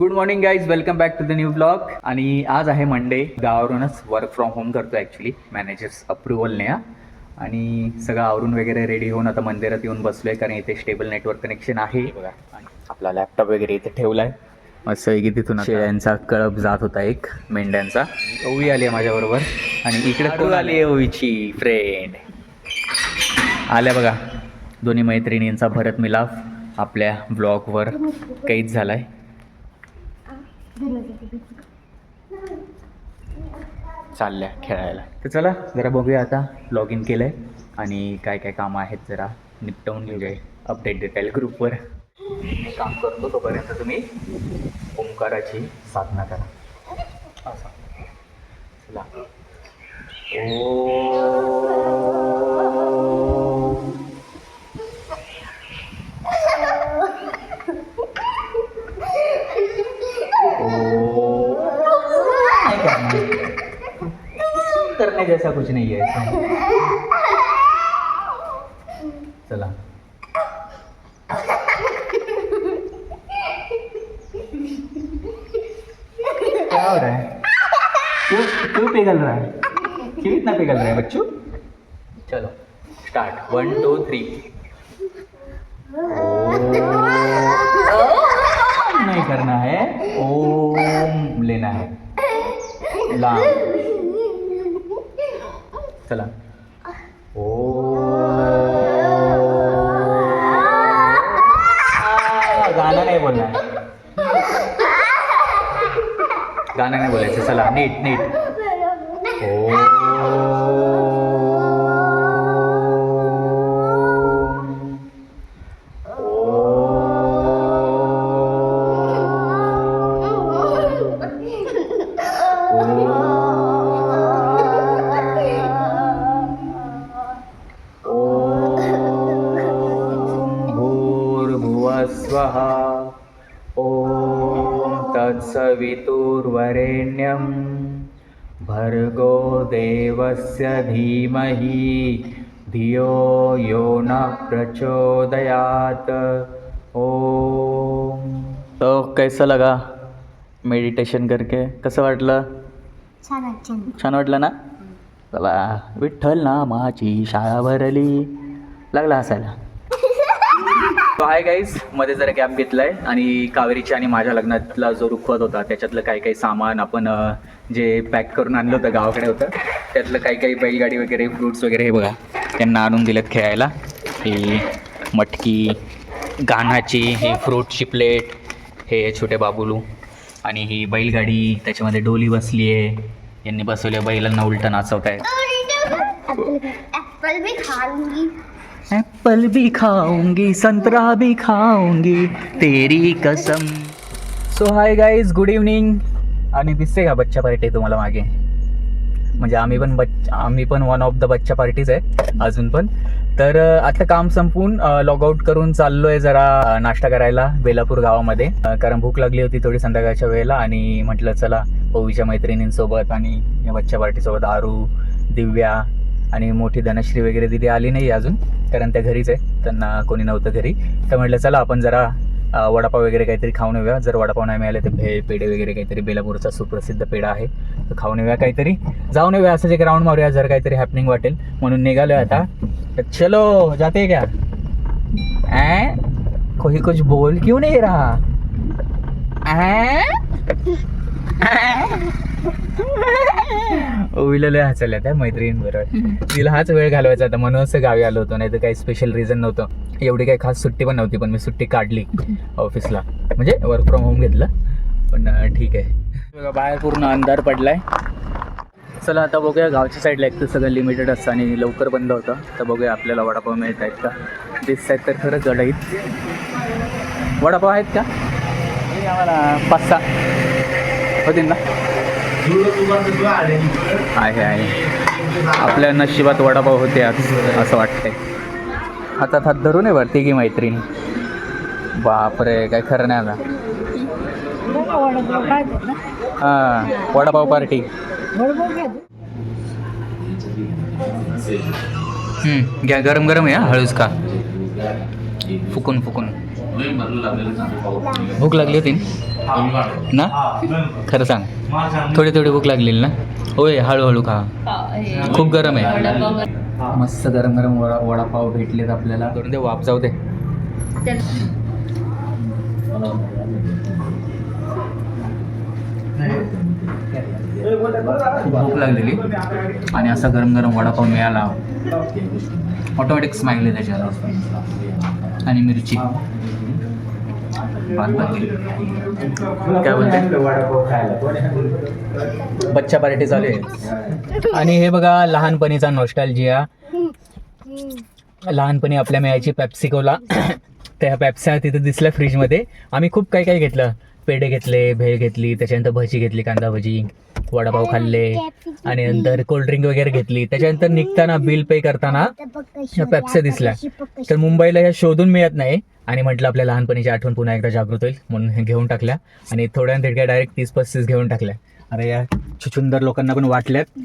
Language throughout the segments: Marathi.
Good morning guys, welcome back to the new blog. आणि आज आहे मंडे. गावावरूनच वर्क फ्रॉम होम करतो ॲक्च्युली, मॅनेजर्स अप्रुव्हलने. आणि सगळं आवरून वगैरे रेडी होऊन आता मंदिरात येऊन बसलो आहे, कारण इथे स्टेबल नेटवर्क कनेक्शन आहे बघा. आणि आपला लॅपटॉप वगैरे इथे ठेवला आहे मस्त की. तिथून शेळ्यांचा कळप जात होता, एक मेंढ्यांचा. ओवी आली आहे माझ्याबरोबर. आणि इकडे कोण आली आहे? ओवीची फ्रेंड आल्या बघा. दोन्ही मैत्रिणींचा भरत मिलाफ आपल्या ब्लॉगवर कैद झाला आहे. चालल्या खेळायला. तर चला जरा बघूया. आता लॉग इन केलं आहे आणि काय काय कामं आहेत जरा निपटवून घेऊया. अपडेट देता येईल ग्रुपवर. मी काम करतो तोपर्यंत तुम्ही ओंकाराची साधना करा. असं चला. करने जैसा कुछ नहीं है इसमें. चला. क्या हो रहा है? क्यों पिघल रहा है? क्यों इतना पिघल रहा है बच्चों? चलो स्टार्ट. 1 2 3. ओम नहीं करना है, ओम लेना है. ला. चला. गाना नाही बोलना है. गाना नाही बोलायचं. चला नीट नीट. स्वाहा. ओम तत्सवितुर्वरेण्यं भर्गो देवस्य धीमहि धियो यो न प्रचोदयात. ओम. तो कैसा लगा मेडिटेशन करके? कसं वाटलं? छान वाटलं ना? चला. विठ्ठल नामाची शाळा भरली. लागला हसायला. हाय गाईज, मध्ये जरा गॅप घेतला आहे आणि कावेरीच्या आणि माझ्या लग्नातला जो रुखवत होता त्याच्यातलं काही काही सामान आपण जे पॅक करून आणलं होतं, गावाकडे होतं, त्यातलं काही काही बैलगाडी वगैरे, फ्रूट्स वगैरे हे बघा त्यांना आणून दिलेत खेळायला. ही मटकी, गाण्याची, ही फ्रूटची प्लेट, हे छोटे बाबुलू, आणि ही बैलगाडी, त्याच्यामध्ये डोली बसली आहे. यांनी बसवल्या बैलांना उलटं नाचवत आहे. एप्पल भी खाऊंगी, संतरा भी खाऊंगी, तेरी कसम. So hi guys, good evening. आणि दिसते का बच्चा पार्टी तुम्हाला मागे? म्हणजे आम्ही पण वन ऑफ द बच्चा पार्टीज आहे अजून पण. तर आता काम संपवून लॉग आउट करून चाललो आहे जरा नाश्ता करायला बेलापूर गावामध्ये, कारण भूक लागली होती थोडी संध्याकाळच्या वेळेला. आणि म्हटलं चला ओवीच्या मैत्रिणींसोबत आणि या बच्चा पार्टीसोबत, आरू, दिव्या आणि मोठी धनश्री वगैरे दिदी आली नाही अजून, कारण त्या घरीच आहे, त्यांना कोणी नव्हतं घरी. तर म्हटलं चला आपण जरा वडापाव वगैरे काहीतरी खाऊन येऊया. जर वडापाव नाही मिळाले तर भेळ, पेढे वगैरे काहीतरी, बेलापूरचा सुप्रसिद्ध पेढा आहे तर खाऊन येऊया, काहीतरी जाऊन येऊया. असंच एक राऊंड मारूया, जर काहीतरी हॅपनिंग वाटेल म्हणून निघालो आहे आता. चलो जाते क्या? कोई कुछ बोल क्यों नहीं रहा? ओवीला लय हसायला त्या मैत्रिणींबरोबर. तिला हाच वेळ घालवायचा होता म्हणून असं गावी आलो होतो, नाही तर काही स्पेशल रिझन नव्हतं. एवढी काही खास सुट्टी पण नव्हती, पण मी सुट्टी काढली ऑफिसला, म्हणजे वर्क फ्रॉम होम घेतलं. पण ठीक आहे. बघा बाहेर पूर्ण अंधार पडलाय. चला आता बघूया. गावच्या साईडला एक तर सगळं लिमिटेड असतं आणि लवकर बंद होतं. तर बघूया आपल्याला वडापाव मिळत आहेत का. दिसत आहेत तर खरंच जडईत. वडापाव आहेत का? आम्हाला 5-6 होतील ना? आहे. आपल्या नशिबात वडापाव होते आज असं वाटतंय. हातात हात धरून आहे वरती की मैत्रिणी. बापरे, काय खरं नाही आता. हां, वडापाव पार्टी. घ्या, गरम गरम आहे. हळूच का, फुकून फुकून. भूक लागली होती. ना? खरं सांग, थोडी थोडी भूक लागलेली ना? होय, हळूहळू खा, खूप गरम आहे. मस्त गरम गरम वडापाव भेटलेत आपल्याला. करून दे वाफ, जाऊ दे. खूप भूक लागलेली आणि असा गरम गरम वडापाव मिळाला. ऑटोमॅटिक स्माईल आहे त्याच्यावर आणि मिरची. काय बोलते? बच्चा पार्टी चालू आहे. आणि हे बघा लहानपणीचा नॉस्टॅल्जिया. लहानपणी आपल्या मिळायची पेप्सिकोला. त्या पेप्स्या तिथे दिसल्या फ्रीजमध्ये. आम्ही खूप काही काही घेतलं. पेढे घेतले, भेळ घेतली, त्याच्यानंतर भजी घेतली, कांदा भजी, वडापाव खाल्ले आणि नंतर कोल्ड्रिंक वगैरे घेतली. त्याच्यानंतर निघताना बिल पे करताना पेप्स्या दिसल्या. तर मुंबईला ह्या शोधून मिळत नाही आणि म्हटलं आपल्या लहानपणीची आठवण पुन्हा एकदा जागृत होईल म्हणून हे घेऊन टाकल्या. आणि थोड्या तितक्या डायरेक्ट 30-35 घेऊन टाकल्या. अरे या छुछुंदर लोकांना पण वाटल्यात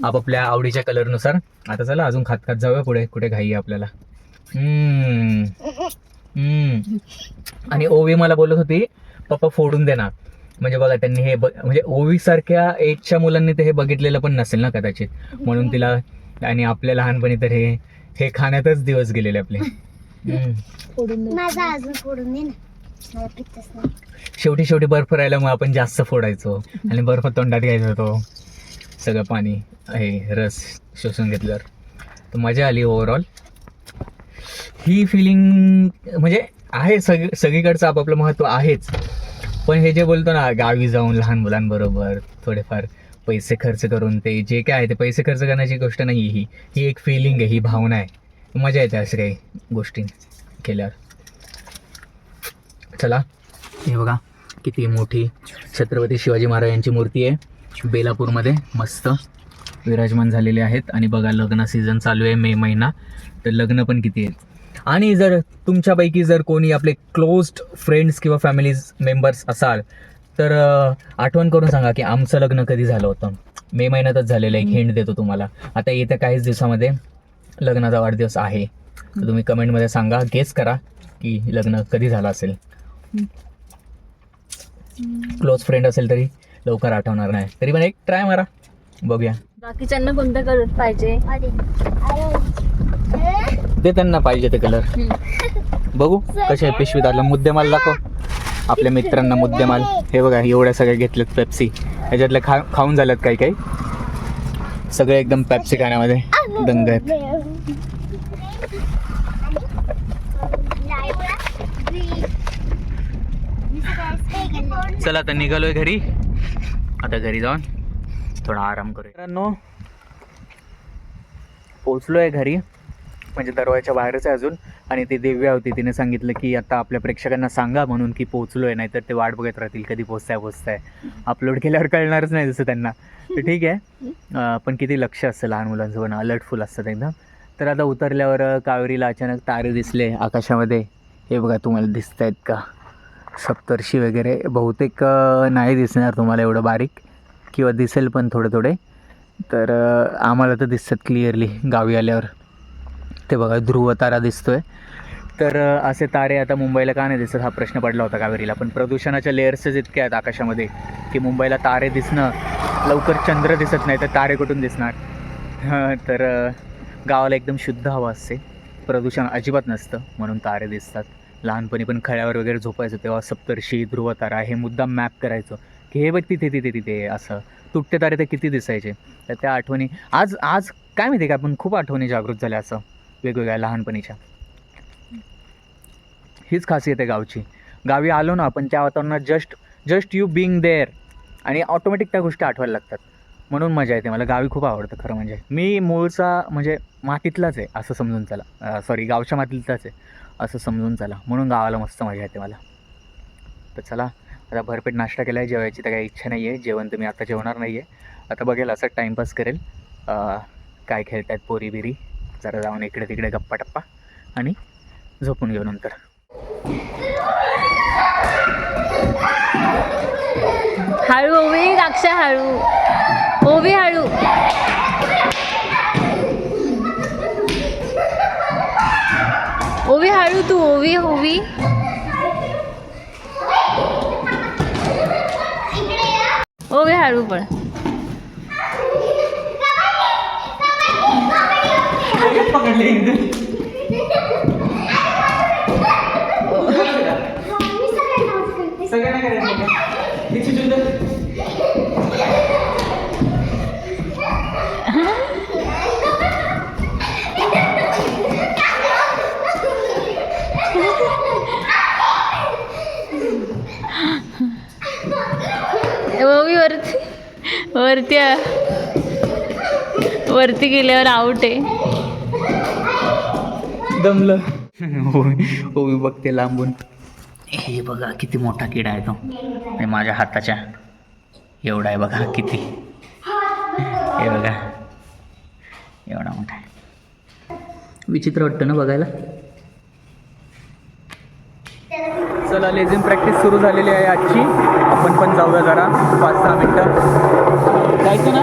आपापल्या आवडीच्या कलरनुसार. आता चला अजून खात खात जाऊया पुढे. कुठे घाई आहे आपल्याला. आणि ओवी मला बोलत होती पप्पा फोडून दे ना. म्हणजे बघा त्यांनी हे म्हणजे ओवी सारख्या एजच्या मुलांनी ते हे बघितलेलं पण नसेल ना कदाचित, म्हणून तिला. आणि आपल्या लहानपणी तर हे खाण्यातच दिवस गेलेले आपले. शेवटी बर्फ राहिला मग आपण जास्त फोडायचो आणि बर्फ तोंडात घ्यायचा होतो. सगळं पाणी हे रस शोषून घेतल्यावर तर मजा आली. ओव्हरऑल ही फिलिंग म्हणजे आहे सगळीकडचं आपापलं महत्त्व आहेच. पण हे जे बोलतो ना गावी जाऊन लहान मुलांबरोबर थोडेफार पैसे खर्च करून, ते जे काय आहे ते पैसे खर्च करण्याची गोष्ट नाही. ही एक फिलिंग आहे, ही भावना आहे. मजा येते असं काही गोष्टी केल्यावर. चला हे बघा किती मोठी छत्रपती शिवाजी महाराजांची मूर्ती आहे बेलापूरमध्ये. मस्त विराजमान झालेले आहेत. आणि बघा लग्न सीझन चालू आहे, मे महिना, तर लग्न पण किती आहेत. आणि जर तुमच्यापैकी जर कोणी आपले क्लोज्ड फ्रेंड्स किंवा फॅमिलीज मेंबर्स असाल तर आठवण करून सांगा की आमचं लग्न कधी झालं होतं. मे महिन्यातच झालेलं. एक हिंट देतो तुम्हाला. आता येत्या काहीच दिवसामध्ये लग्नाचा वाढदिवस आहे, तर तुम्ही कमेंटमध्ये सांगा, गेस करा की लग्न कधी झालं असेल. क्लोज फ्रेंड असेल तरी लवकर आठवणार नाही, तरी पण एक ट्राय मारा, बघूया. बाकीच्यांना कोणता कलर पाहिजे ते त्यांना पाहिजे ते कलर. बघू कसे पिशवीत आलं. मुद्देमाल दाखव आपल्या मित्रांना. मुद्देमाल हे बघा एवढ्या सगळ्या घेतल्यात पेप्सी. ह्याच्यातल्या खाऊन झाल्यात काही काही. सगळे एकदम पेप्सी खाण्यामध्ये दंग आहेत. चला आता निघालोय घरी. आता घरी जाऊन थोडा आराम करूया. मित्रांनो पोचलोय घरी, म्हणजे दरवाजाच्या बाहेरच आहे अजून. आणि ती दिव्या होती, तिने सांगितलं की आता आपल्या प्रेक्षकांना सांगा म्हणून की पोचलोय, नाहीतर ते वाट बघत राहतील कधी पोचताय. अपलोड केल्यावर कळणारच नाही जसं त्यांना. तर ठीक आहे. पण किती लक्ष असतं लहान मुलांचं, पण अलर्टफुल असतात एकदम. तर आता उतरल्यावर कावेरीला अचानक तारे दिसले आकाशामध्ये. हे बघा तुम्हाला दिसत आहेत का सप्तर्षी वगैरे. बहुतेक नाही दिसणार तुम्हाला एवढं बारीक, किंवा दिसेल पण थोडे. तर आम्हाला तर दिसतात क्लिअरली गावी आल्यावर. ते बघा ध्रुव तारा दिसतोय. तर असे तारे आता मुंबईला का नाही दिसत हा प्रश्न पडला होता कावेरीला. पण प्रदूषणाच्या लेअर्सच इतके आहेत आकाशामध्ये की मुंबईला तारे दिसणं, लवकर चंद्र दिसत नाही तर तारे कुठून दिसणार. तर गावाला एकदम शुद्ध हवा असते, प्रदूषण अजिबात नसतं, म्हणून तारे दिसतात. लहानपणी पण खळ्यावर वगैरे झोपायचं तेव्हा सप्तर्षी, ध्रुवतारा हे मुद्दाम मॅप करायचो की हे बघ तिथे असं. तुटते तारे तर किती दिसायचे. तर त्या आठवणी आज काय माहिती का, आपण खूप आठवणी जागृत झाल्या असं वेगवेगळ्या लहानपणीच्या. हीच खासियत आहे गावची. गावी आलो ना आपण त्या वातावरणात जस्ट यू बिंग देअर आणि ऑटोमॅटिक त्या गोष्टी आठवायला लागतात. म्हणून मजा येते. मला गावी खूप आवडतं खरं म्हणजे. मी मूळचा म्हणजे मातीतलाच आहे असं समजून चला. सॉरी गावच्या मातीतलाच आहे असं समजून चला. म्हणून गावाला मस्त मजा येते मला. तर चला आता भरपेट नाश्ता केला आहे. जेवायची तर काही इच्छा नाही आहे. जेवण तर मी आता जेवणार नाही आहे. आता बघेल असं टाईमपास करेल. काय खेळत आहेत पोरी बिरी, जरा जाऊन इकडे तिकडे गप्पा टप्पा आणि झोपून घेऊ नंतर. हळू ओवी, राक्षा हळू, ओवी हळू. ओवी हळू, तू ओवी. ओवी हळू पण. ओवी वरती वरती वरती गेल्यावर आउट आहे. दमलं. ओवी बघते लांबून. हे बघा किती मोठा किडा आहे तो. आणि माझ्या हाताच्या एवढा आहे बघा किती. हे बघा एवढा मोठा आहे. विचित्र वाटतं ना बघायला. चला लेझिम प्रॅक्टिस सुरू झालेली आहे आजची. आपण पण जाऊया जरा 5-6 मिनटं. जायचं ना.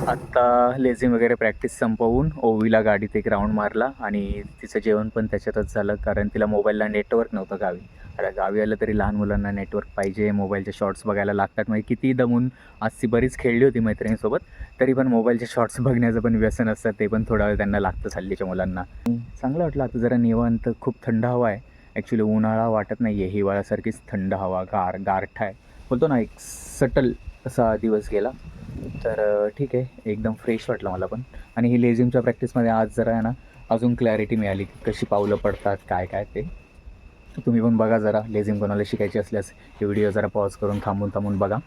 आत्ता लेझिम वगैरे प्रॅक्टिस संपवून ओवीला गाडीत एक राऊंड मारला आणि तिचं जेवण पण त्याच्यातच झालं, कारण तिला मोबाईलला नेटवर्क नव्हतं गावी. आता गावी आलं तरी लहान मुलांना नेटवर्क पाहिजे, मोबाईलचे शॉर्ट्स बघायला लागतात. म्हणजे किती दमून आज ती बरीच खेळली होती मैत्रिणीसोबत, तरी पण मोबाईलचे शॉर्ट्स बघण्याचं पण व्यसन असतं, ते पण थोडा वेळ त्यांना लागतं हल्लीच्या मुलांना. चांगलं वाटलं आता जरा निवांत. खूप थंड हवा आहे. ॲक्च्युली उन्हाळा वाटत नाही आहे, हिवाळ्यासारखीच थंड हवा, गारठा आहे बोलतो ना, एक सटल असा दिवस गेला. तर ठीक आहे, एकदम फ्रेश वाटलं मला पण. आणि ही लेझिमच्या प्रॅक्टिसमध्ये आज जरा आहे ना अजून क्लॅरिटी मिळाली की कशी पावलं पडतात, काय काय ते. तुम्ही पण बघा जरा, लेझिम कोणाला शिकायची असल्यास हे व्हिडिओ जरा पॉज करून थांबून बघा.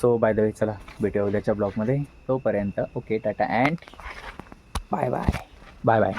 सो बाय द वे, चला भेटूया उद्याच्या ब्लॉगमध्ये. तोपर्यंत okay, tata and bye bye.